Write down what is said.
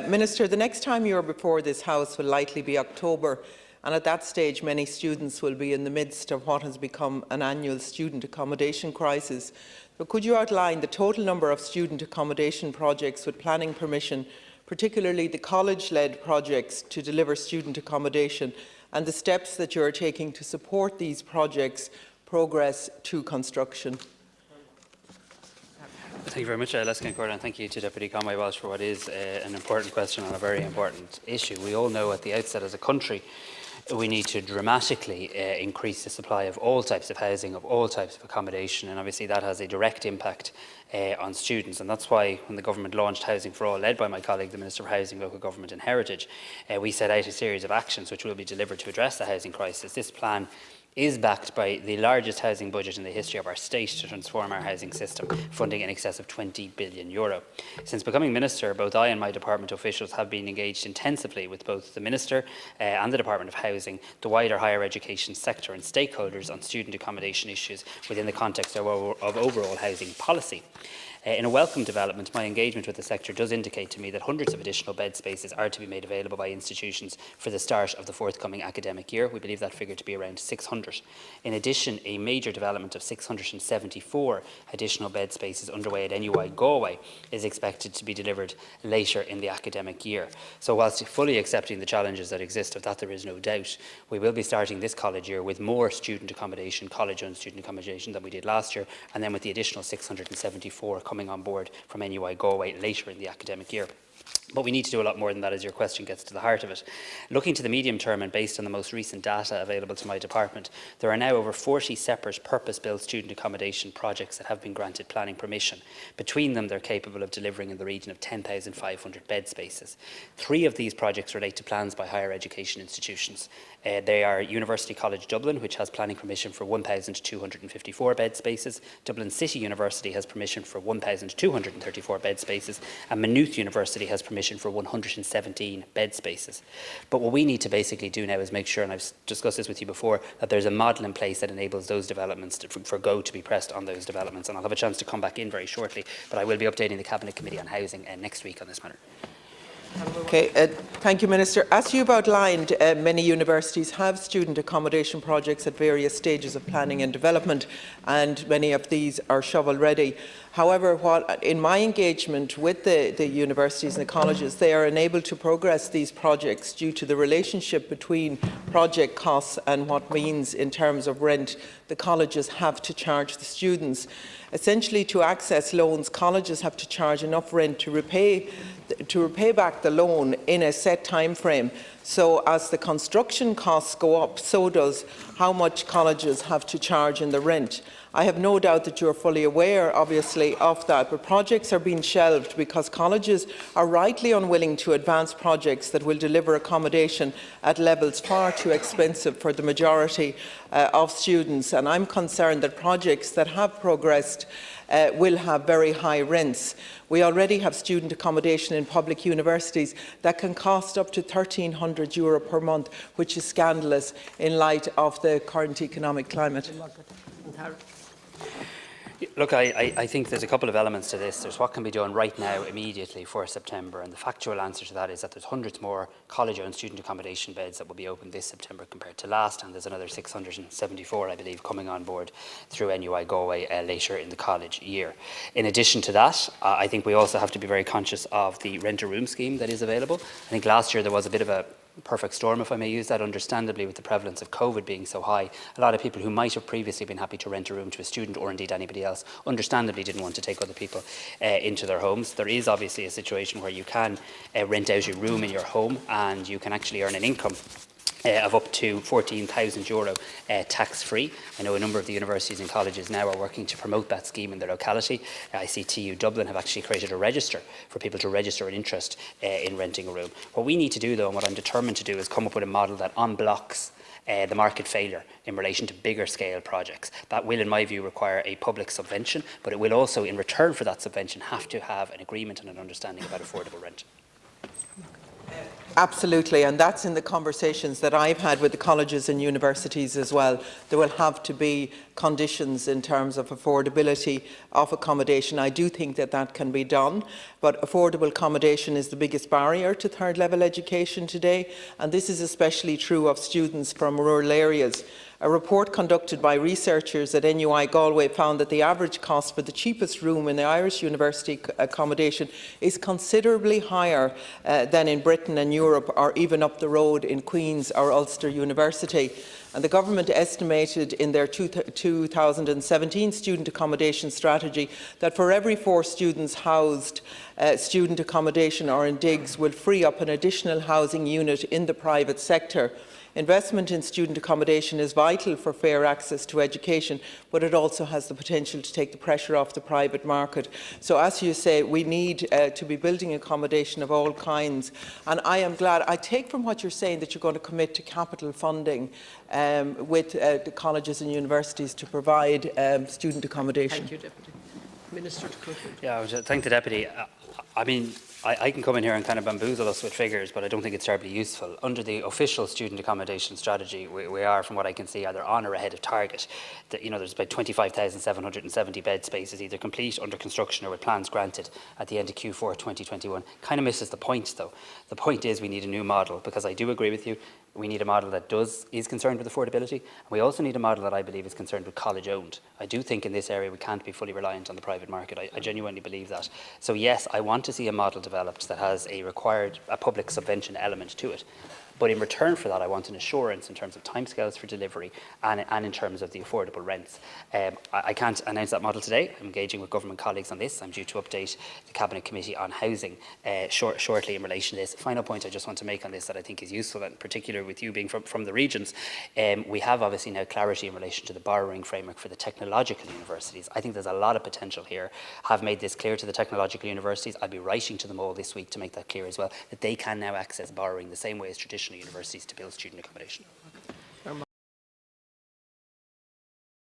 Minister, the next time you are before this House will likely be October, and at that stage many students will be in the midst of what has become an annual student accommodation crisis. But could you outline the total number of student accommodation projects with planning permission, particularly the college-led projects to deliver student accommodation, and the steps that you are taking to support these projects' progress to construction? Thank you very much, Leslie and thank you to Deputy Conway-Walsh for what is an important question on a very important issue. We all know at the outset as a country we need to dramatically increase the supply of all types of housing, of all types of accommodation, and obviously that has a direct impact on students, and that's why when the government launched Housing for All, led by my colleague, the Minister for Housing, Local Government and Heritage, we set out a series of actions which will be delivered to address the housing crisis. This plan is backed by the largest housing budget in the history of our state to transform our housing system, funding in excess of €20 billion. Since becoming Minister, both I and my department officials have been engaged intensively with both the Minister and the Department of Housing, the wider higher education sector and stakeholders on student accommodation issues within the context of overall housing policy. In a welcome development, my engagement with the sector does indicate to me that hundreds of additional bed spaces are to be made available by institutions for the start of the forthcoming academic year. We believe that figure to be around 600. In addition, a major development of 674 additional bed spaces underway at NUI Galway is expected to be delivered later in the academic year. So whilst fully accepting the challenges that exist, of that there is no doubt, we will be starting this college year with more student accommodation, college-owned student accommodation than we did last year, and then with the additional 674 coming on board from NUI Galway later in the academic year. But we need to do a lot more than that, as your question gets to the heart of it. Looking to the medium term and based on the most recent data available to my department, there are now over 40 separate purpose-built student accommodation projects that have been granted planning permission. Between them, they're capable of delivering in the region of 10,500 bed spaces. 3 of these projects relate to plans by higher education institutions. They are University College Dublin, which has planning permission for 1,254 bed spaces. Dublin City University has permission for 1,234 bed spaces, and Maynooth University has permission for 117 bed spaces. But what we need to basically do now is make sure, and I've discussed this with you before, that there's a model in place that enables those developments for go to be pressed on those developments. And I'll have a chance to come back in very shortly, but I will be updating the Cabinet Committee on Housing next week on this matter. Okay, thank you, Minister. As you've outlined, many universities have student accommodation projects at various stages of planning and development, and many of these are shovel-ready. However, in my engagement with the universities and the colleges, they are unable to progress these projects due to the relationship between project costs and what means in terms of rent the colleges have to charge the students. Essentially, to access loans, colleges have to charge enough rent to repay back the loan in a set time frame. So as the construction costs go up, so does how much colleges have to charge in the rent. I have no doubt that you are fully aware, obviously, of that, but projects are being shelved because colleges are rightly unwilling to advance projects that will deliver accommodation at levels far too expensive for the majority of students. And I'm concerned that projects that have progressed will have very high rents. We already have student accommodation in public universities that can cost up to €1,300 per month, which is scandalous in light of the current economic climate. Look, I think there's a couple of elements to this. There's what can be done right now, immediately for September, and the factual answer to that is that there's hundreds more college-owned student accommodation beds that will be opened this September compared to last, and there's another 674, I believe, coming on board through NUI Galway later in the college year. In addition to that, I think we also have to be very conscious of the rent-a-room scheme that is available. I think last year there was a bit of a perfect storm, if I may use that, understandably, with the prevalence of COVID being so high. A lot of people who might have previously been happy to rent a room to a student or indeed anybody else, understandably didn't want to take other people into their homes. There is obviously a situation where you can rent out a room in your home and you can actually earn an income of up to €14,000 tax-free. I know a number of the universities and colleges now are working to promote that scheme in their locality. I see TU Dublin have actually created a register for people to register an interest in renting a room. What we need to do, though, and what I'm determined to do, is come up with a model that unblocks the market failure in relation to bigger scale projects. That will, in my view, require a public subvention, but it will also, in return for that subvention, have to have an agreement and an understanding about affordable rent. Absolutely, and that's in the conversations that I've had with the colleges and universities as well. There will have to be conditions in terms of affordability of accommodation. I do think that that can be done, but affordable accommodation is the biggest barrier to third level education today, and this is especially true of students from rural areas. A report conducted by researchers at NUI Galway found that the average cost for the cheapest room in the Irish university accommodation is considerably higher than in Britain and Europe, or even up the road in Queen's or Ulster University. And the government estimated in their 2017 student accommodation strategy that for every 4 students housed student accommodation or in digs will free up an additional housing unit in the private sector. Investment in student accommodation is vital for fair access to education, but it also has the potential to take the pressure off the private market. So as you say, we need to be building accommodation of all kinds. And I am glad, I take from what you're saying that you're going to commit to capital funding with the colleges and universities to provide student accommodation. Thank you, Deputy. Minister to conclude. Yeah, I would thank the Deputy. I mean, I can come in here and kind of bamboozle us with figures, but I don't think it's terribly useful. Under the official student accommodation strategy, we are, from what I can see, either on or ahead of target. There's about 25,770 bed spaces, either complete, under construction, or with plans granted at the end of Q4 2021. Kind of misses the point, though. The point is we need a new model, because I do agree with you. We need a model that is concerned with affordability. And we also need a model that I believe is concerned with college owned. I do think in this area we can't be fully reliant on the private market. I genuinely believe that. So yes, I want to see a model developed that has a public subvention element to it. But in return for that, I want an assurance in terms of timescales for delivery and in terms of the affordable rents. I can't announce that model today. I'm engaging with government colleagues on this. I'm due to update the Cabinet Committee on Housing shortly in relation to this. Final point I just want to make on this that I think is useful, and in particular with you being from the regions, we have obviously now clarity in relation to the borrowing framework for the technological universities. I think there's a lot of potential here. Have made this clear to the technological universities. I'll be writing to them all this week to make that clear as well, that they can now access borrowing the same way as traditional universities to build student accommodation.